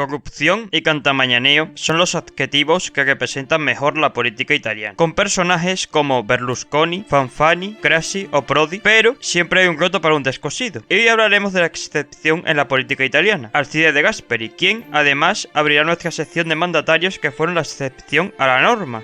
corrupción y cantamañaneo son los adjetivos que representan mejor la política italiana, con personajes como Berlusconi, Fanfani, Craxi o Prodi, pero siempre hay un roto para un descosido. Y hoy hablaremos de la excepción en la política italiana, Alcide De Gasperi, quien además abrirá nuestra sección de mandatarios que fueron la excepción a la norma.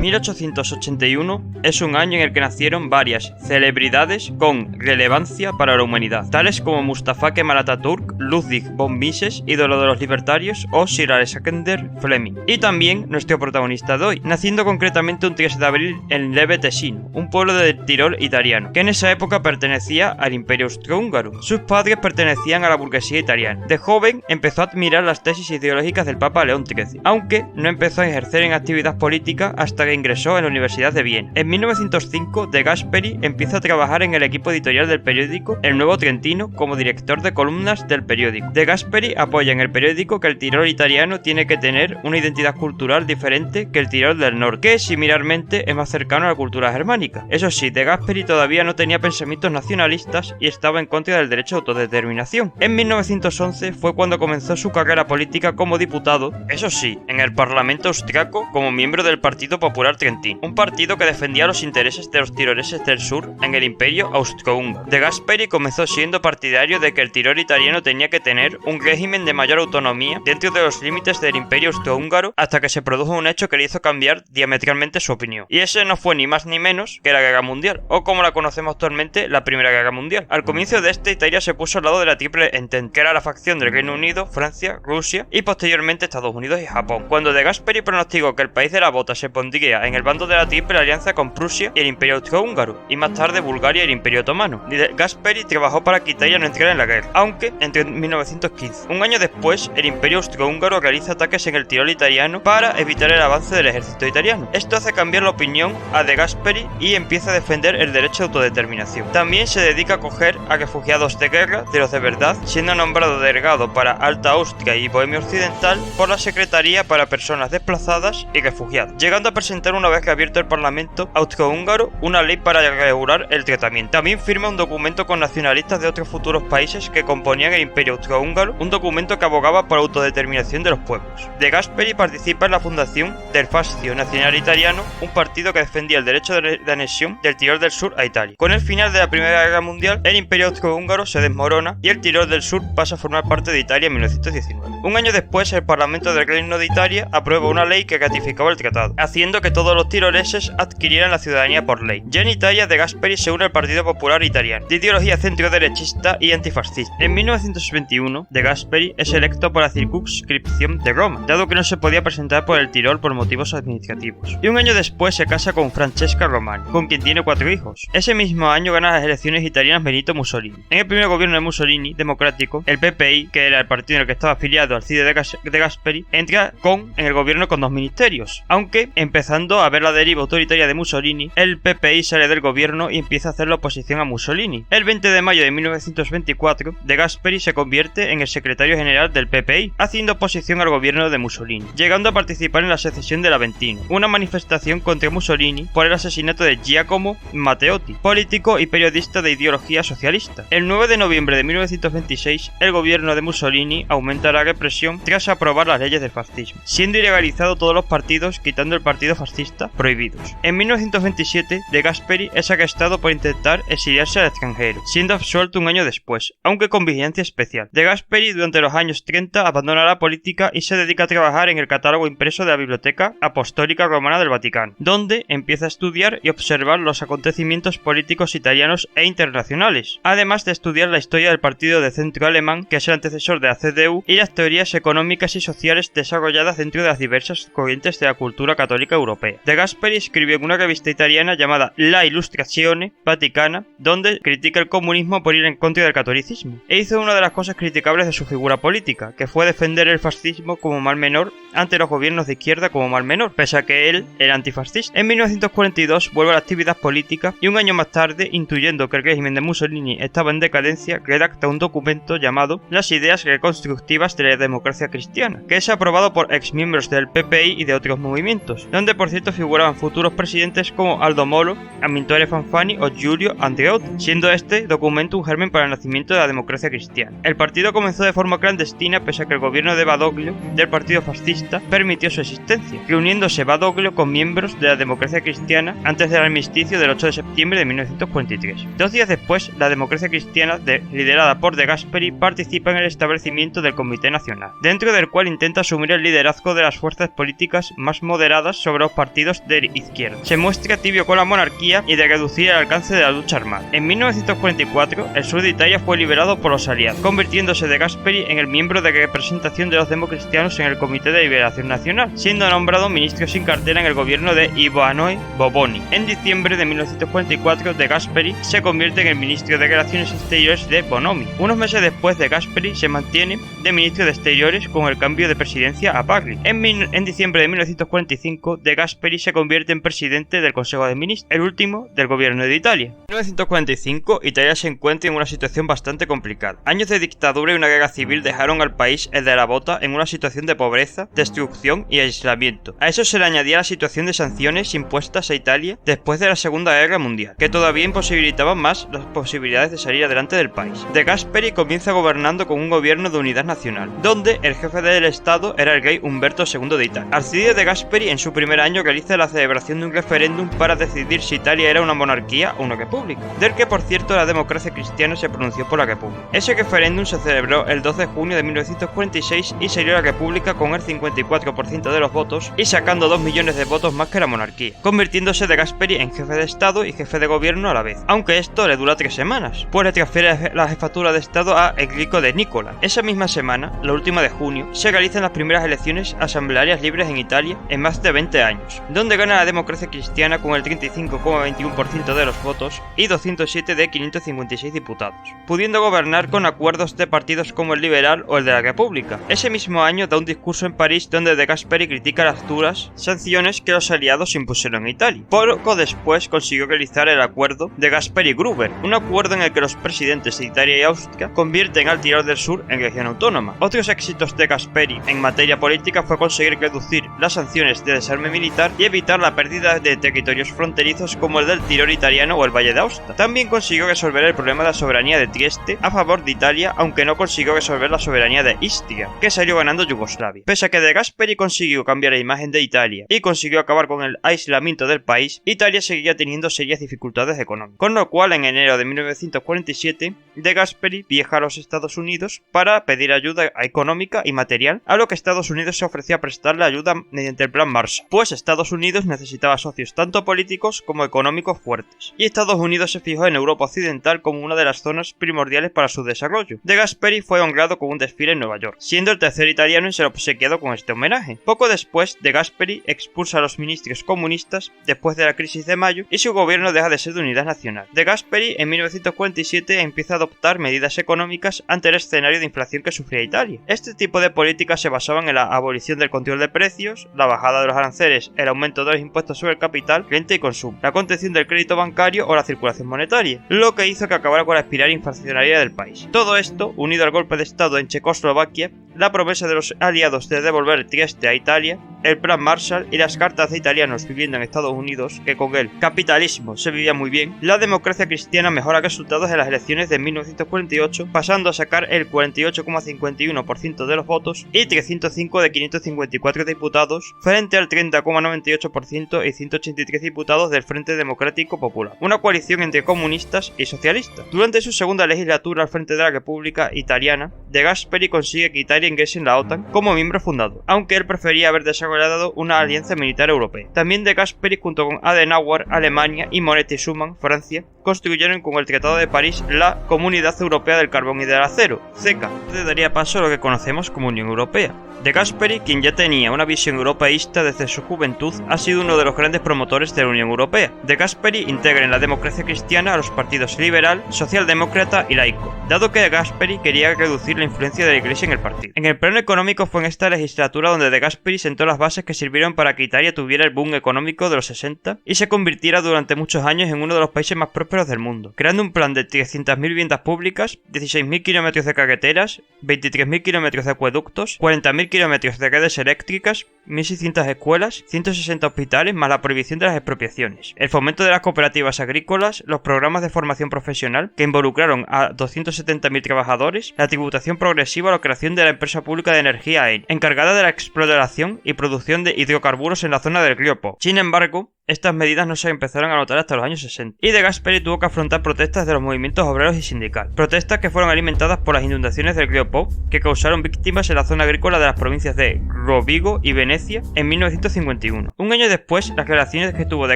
1881 es un año en el que nacieron varias celebridades con relevancia para la humanidad, tales como Mustafa Kemal Atatürk, Ludwig von Mises, ídolo de los libertarios, o Sir Alexander Fleming. Y también nuestro protagonista de hoy, naciendo concretamente un 3 de abril en Leve Tesino, un pueblo del Tirol italiano, que en esa época pertenecía al Imperio Austrohúngaro. Sus padres pertenecían a la burguesía italiana. De joven empezó a admirar las tesis ideológicas del Papa León XIII, aunque no empezó a ejercer en actividad política hasta que ingresó en la Universidad de Viena. En 1905, De Gasperi empieza a trabajar en el equipo editorial del periódico El Nuevo Trentino como director de columnas del periódico. De Gasperi apoya en el periódico que el Tirol italiano tiene que tener una identidad cultural diferente que el Tirol del Norte, que similarmente es más cercano a la cultura germánica. Eso sí, De Gasperi todavía no tenía pensamientos nacionalistas y estaba en contra del derecho a autodeterminación. En 1911 fue cuando comenzó su carrera política como diputado, eso sí, en el Parlamento austriaco como miembro del Partido Popular Trentino, un partido que defendía los intereses de los tiroleses del sur en el Imperio Austrohúngaro. De Gasperi comenzó siendo partidario de que el Tirol italiano tenía que tener un régimen de mayor autonomía dentro de los límites del Imperio Austrohúngaro, hasta que se produjo un hecho que le hizo cambiar diametralmente su opinión. Y ese no fue ni más ni menos que la Guerra Mundial, o como la conocemos actualmente, la Primera Guerra Mundial. Al comienzo de Italia se puso al lado de la Triple Entente, que era la facción del Reino Unido, Francia, Rusia y posteriormente Estados Unidos y Japón. Cuando De Gasperi pronosticó que el país de la bota se pondría en el bando de la Triple Alianza con Prusia y el Imperio Austrohúngaro, y más tarde Bulgaria y el Imperio Otomano. De Gasperi trabajó para que Italia no entrara en la guerra, aunque entre 1915. Un año después, el Imperio Austrohúngaro realiza ataques en el Tirol italiano para evitar el avance del ejército italiano. Esto hace cambiar la opinión a De Gasperi y empieza a defender el derecho de autodeterminación. También se dedica a acoger a refugiados de guerra, de los de verdad, siendo nombrado delegado para Alta Austria y Bohemia Occidental por la Secretaría para Personas Desplazadas y Refugiados, llegando a presentar una vez que abierto el Parlamento austrohúngaro una ley para regular el tratamiento. También firma un documento con nacionalistas de otros futuros países que componían el Imperio Austrohúngaro, un documento que abogaba por la autodeterminación de los pueblos. De Gasperi participa en la fundación del Fascio Nacional Italiano, un partido que defendía el derecho de anexión del Tirol del Sur a Italia. Con el final de la Primera Guerra Mundial, el Imperio Austrohúngaro se desmorona y el Tirol del Sur pasa a formar parte de Italia en 1919. Un año después, el Parlamento del Reino de Italia aprueba una ley que ratificaba el tratado, haciendo que todos los tiroleses adquirieran la ciudadanía por ley. Ya en Italia, De Gasperi se une al Partido Popular Italiano, de ideología centro-derechista y antifascista. En 1921, De Gasperi es electo por la circunscripción de Roma, dado que no se podía presentar por el Tirol por motivos administrativos. Y un año después se casa con Francesca Romani, con quien tiene 4 hijos. Ese mismo año gana las elecciones italianas Benito Mussolini. En el primer gobierno de Mussolini, democrático, el PPI, que era el partido en el que estaba afiliado Alcide De Gasperi, entra en el gobierno con 2 ministerios, aunque empezando a ver la deriva autoritaria de Mussolini, el PPI sale del gobierno y empieza a hacer la oposición a Mussolini. El 20 de mayo de 1924, De Gasperi se convierte en el secretario general del PPI, haciendo oposición al gobierno de Mussolini, llegando a participar en la secesión del Aventino, una manifestación contra Mussolini por el asesinato de Giacomo Matteotti, político y periodista de ideología socialista. El 9 de noviembre de 1926, el gobierno de Mussolini aumenta la represión tras aprobar las leyes del fascismo, siendo ilegalizado todos los partidos, quitando el partido fascista prohibidos. En 1927, De Gasperi es arrestado por intentar exiliarse al extranjero, siendo absuelto un año después, aunque con vigilancia especial. De Gasperi durante los años 30 abandona la política y se dedica a trabajar en el catálogo impreso de la Biblioteca Apostólica Romana del Vaticano, donde empieza a estudiar y observar los acontecimientos políticos italianos e internacionales, además de estudiar la historia del partido de centro alemán, que es el antecesor de la CDU, y las teorías económicas y sociales desarrolladas dentro de las diversas corrientes de la cultura católica europea. De Gasperi escribió en una revista italiana llamada La Illustrazione Vaticana, donde critica el comunismo por ir en contra del catolicismo, e hizo una de las cosas criticables de su figura política, que fue defender el fascismo como mal menor ante los gobiernos de izquierda como mal menor, pese a que él era antifascista. En 1942 vuelve a la actividad política y un año más tarde, intuyendo que el régimen de Mussolini estaba en decadencia, redacta un documento llamado Las ideas reconstructivas de la de Democracia Cristiana, que es aprobado por exmiembros del PPI y de otros movimientos, donde por cierto figuraban futuros presidentes como Aldo Moro, Amintore Fanfani o Giulio Andreotti, siendo este documento un germen para el nacimiento de la Democracia Cristiana. El partido comenzó de forma clandestina pese a que el gobierno de Badoglio, del partido fascista, permitió su existencia, reuniéndose Badoglio con miembros de la Democracia Cristiana antes del armisticio del 8 de septiembre de 1943. 2 días después, la Democracia Cristiana, liderada por De Gasperi, participa en el establecimiento del Comité Nacional, dentro del cual intenta asumir el liderazgo de las fuerzas políticas más moderadas sobre los partidos de izquierda. Se muestra tibio con la monarquía y de reducir el alcance de la lucha armada. En 1944, el sur de Italia fue liberado por los aliados, convirtiéndose De Gasperi en el miembro de representación de los democristianos en el Comité de Liberación Nacional, siendo nombrado ministro sin cartera en el gobierno de Ivanoe Boboni. En diciembre de 1944, De Gasperi se convierte en el ministro de Relaciones Exteriores de Bonomi. Unos meses después, De Gasperi se mantiene de ministro de Exteriores con el cambio de presidencia a Pagli. En diciembre de 1945, De Gasperi se convierte en presidente del Consejo de Ministros, el último del gobierno de Italia. En 1945, Italia se encuentra en una situación bastante complicada. Años de dictadura y una guerra civil dejaron al país, el de la bota, en una situación de pobreza, destrucción y aislamiento. A eso se le añadía la situación de sanciones impuestas a Italia después de la Segunda Guerra Mundial, que todavía imposibilitaban más las posibilidades de salir adelante del país. De Gasperi comienza gobernando con un gobierno de unidad nacional, donde el jefe del Estado era el rey Humberto II de Italia. Alcide De Gasperi en su primer año realiza la celebración de un referéndum para decidir si Italia era una monarquía o una república, del que por cierto la Democracia Cristiana se pronunció por la república. Ese referéndum se celebró el 2 de junio de 1946 y salió la república con el 54% de los votos y sacando 2 millones de votos más que la monarquía, convirtiéndose De Gasperi en jefe de Estado y jefe de gobierno a la vez, aunque esto le dura 3 semanas, pues le transfiere la jefatura de Estado a Enrico de Nicola. Esa misma semana, la última de junio, se realizan las primeras elecciones asamblearias libres en Italia en más de 20 años, donde gana la Democracia Cristiana con el 35,21% de los votos y 207 de 556 diputados, pudiendo gobernar con acuerdos de partidos como el Liberal o el de la República. Ese mismo año da un discurso en París donde De Gasperi critica las duras sanciones que los aliados impusieron a Italia. Poco después consiguió realizar el acuerdo de Gasperi-Gruber, un acuerdo en el que los presidentes de Italia y Austria convierten al Tirol del Sur en región autónoma. Otros éxitos de Gasperi en materia política fue conseguir reducir las sanciones de desarme militar y evitar la pérdida de territorios fronterizos como el del Tirol italiano o el Valle de Aosta. También consiguió resolver el problema de la soberanía de Trieste a favor de Italia, aunque no consiguió resolver la soberanía de Istria, que salió ganando Yugoslavia. Pese a que De Gasperi consiguió cambiar la imagen de Italia y consiguió acabar con el aislamiento del país, Italia seguía teniendo serias dificultades económicas, con lo cual en enero de 1947 De Gasperi viaja a los Estados Unidos para pedir ayuda económica y material, a lo que Estados Unidos se ofrecía a prestarle ayuda mediante el Plan Marshall, pues Estados Unidos necesitaba socios tanto políticos como económicos fuertes, y Estados Unidos se fijó en Europa Occidental como una de las zonas primordiales para su desarrollo. De Gasperi fue honrado con un desfile en Nueva York, siendo el tercer italiano en ser obsequiado con este homenaje. Poco después, De Gasperi expulsa a los ministros comunistas después de la crisis de mayo y su gobierno deja de ser de unidad nacional. De Gasperi en 1947 empieza a adoptar medidas económicas ante el escenario de inflación que sufría Italia. Este tipo de políticas se basaban en la abolición del control de precios, la bajada de los aranceles, el aumento de los impuestos sobre el capital, renta y consumo, la contención del crédito bancario o la circulación monetaria, lo que hizo que acabara con la espiral inflacionaria del país. Todo esto, unido al golpe de estado en Checoslovaquia, la promesa de los aliados de devolver Trieste a Italia, el Plan Marshall y las cartas de italianos viviendo en Estados Unidos, que con el capitalismo se vivía muy bien, la Democracia Cristiana mejora resultados en las elecciones de 1948, pasando a sacar el 48,51% de los votos y 305 de 554 diputados, frente al 30,98% y 183 diputados del Frente Democrático Popular, una coalición entre comunistas y socialistas. Durante su segunda legislatura al frente de la República Italiana, De Gasperi consigue que Italia ingrese en la OTAN como miembro fundador, aunque él prefería haber desarrollado una alianza militar europea. También De Gasperi, junto con Adenauer, Alemania, y Monet y Schuman, Francia, construyeron con el Tratado de París la Comunidad Europea del Carbón y del Acero, CECA, que daría paso a lo que conocemos como Unión Europea. De Gasperi, quien ya tenía una visión europeísta desde su juventud, ha sido uno de los grandes promotores de la Unión Europea. De Gasperi integra en la Democracia Cristiana a los partidos liberal, socialdemócrata y laico. dado que De Gasperi quería reducir la influencia de la Iglesia en el partido. En el plano económico fue en esta legislatura donde De Gasperi sentó las bases que sirvieron para que Italia tuviera el boom económico de los 60 y se convirtiera durante muchos años en uno de los países más prósperos del mundo, creando un plan de 300.000 viviendas públicas, 16.000 kilómetros de carreteras, 23.000 kilómetros de acueductos, 40.000 kilómetros de redes eléctricas, 1.600 escuelas, 160 hospitales, más la prohibición de las expropiaciones, el fomento de las cooperativas agrícolas, los programas de formación profesional que involucraron a 270.000 trabajadores, la tributación progresiva, la creación de la empresa pública de energía ENI, encargada de la exploración y producción de hidrocarburos en la zona del río Po. Sin embargo, estas medidas no se empezaron a notar hasta los años 60, y De Gasperi tuvo que afrontar protestas de los movimientos obreros y sindicales. Protestas que fueron alimentadas por las inundaciones del río Po, que causaron víctimas en la zona agrícola de las provincias de Rovigo y Venecia en 1951. Un año después, las relaciones que tuvo De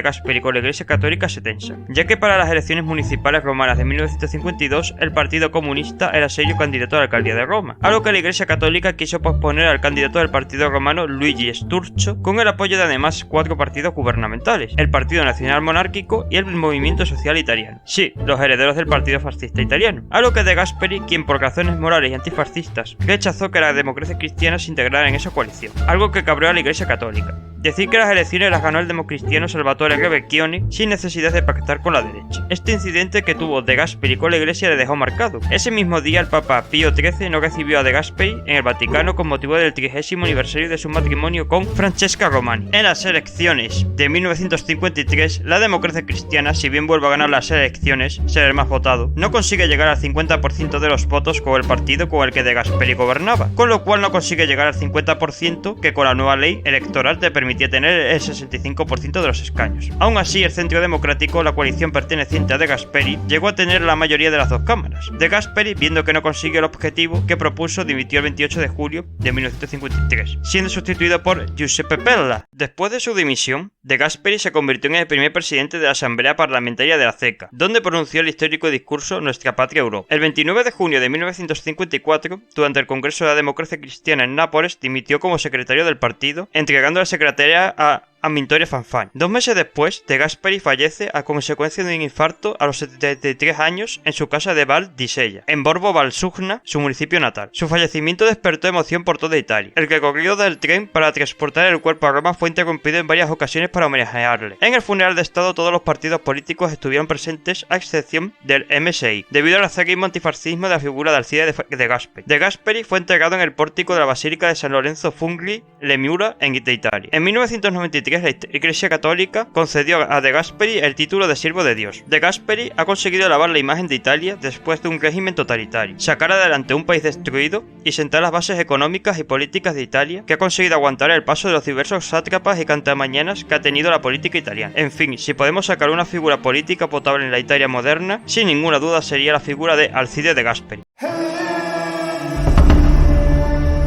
Gasperi con la Iglesia Católica se tensan, ya que para las elecciones municipales romanas de 1952 el Partido Comunista era serio candidato a la alcaldía de Roma, algo que la Iglesia Católica quiso posponer al candidato del Partido Romano Luigi Sturzo, con el apoyo de además 4 partidos gubernamentales: el Partido Nacional Monárquico y el Movimiento Social Italiano. Sí, los herederos del Partido Fascista Italiano. A lo que De Gasperi, quien por razones morales y antifascistas rechazó que la democracia cristiana se integrara en esa coalición, algo que cabreó a la Iglesia Católica. Decir que las elecciones las ganó el democristiano Salvatore Rebecchioni sin necesidad de pactar con la derecha. Este incidente que tuvo De Gasperi con la Iglesia le dejó marcado. Ese mismo día el Papa Pío XIII no recibió a De Gasperi en el Vaticano con motivo del 30º aniversario de su matrimonio con Francesca Romani. En las elecciones de 1953, la democracia cristiana, si bien vuelve a ganar las elecciones, ser el más votado, no consigue llegar al 50% de los votos con el partido con el que De Gasperi gobernaba, con lo cual no consigue llegar al 50% que con la nueva ley electoral te permitía tener el 65% de los escaños. Aún así, el Centro Democrático, la coalición perteneciente a De Gasperi, llegó a tener la mayoría de las dos cámaras. De Gasperi, viendo que no consiguió el objetivo que propuso, dimitió el 28 de julio de 1953, siendo sustituido por Giuseppe Pella. Después de su dimisión, De Gasperi se convirtió en el primer presidente de la Asamblea Parlamentaria de la CECA, donde pronunció el histórico discurso Nuestra Patria Europa. El 29 de junio de 1954, durante el Congreso de la Democracia Cristiana en Nápoles, dimitió como secretario del partido, entregando la secretaría a Amintore Fanfani. 2 meses después, De Gasperi fallece a consecuencia de un infarto a los 73 años en su casa de Val di Sella, en Borgo Valsugna, su municipio natal. Su fallecimiento despertó emoción por toda Italia. El recorrido del tren para transportar el cuerpo a Roma fue interrumpido en varias ocasiones para homenajearle. En el funeral de Estado todos los partidos políticos estuvieron presentes, a excepción del MSI, debido al acerrismo antifascismo de la figura de Alcide De Gasperi. De Gasperi fue enterrado en el pórtico de la Basílica de San Lorenzo Funghi, Le Mura, en Italia. En 1993 la Iglesia Católica concedió a De Gasperi el título de siervo de Dios. De Gasperi ha conseguido lavar la imagen de Italia después de un régimen totalitario, sacar adelante un país destruido y sentar las bases económicas y políticas de Italia, que ha conseguido aguantar el paso de los diversos sátrapas y cantamañanas que ha tenido la política italiana. En fin, si podemos sacar una figura política potable en la Italia moderna, sin ninguna duda sería la figura de Alcide De Gasperi.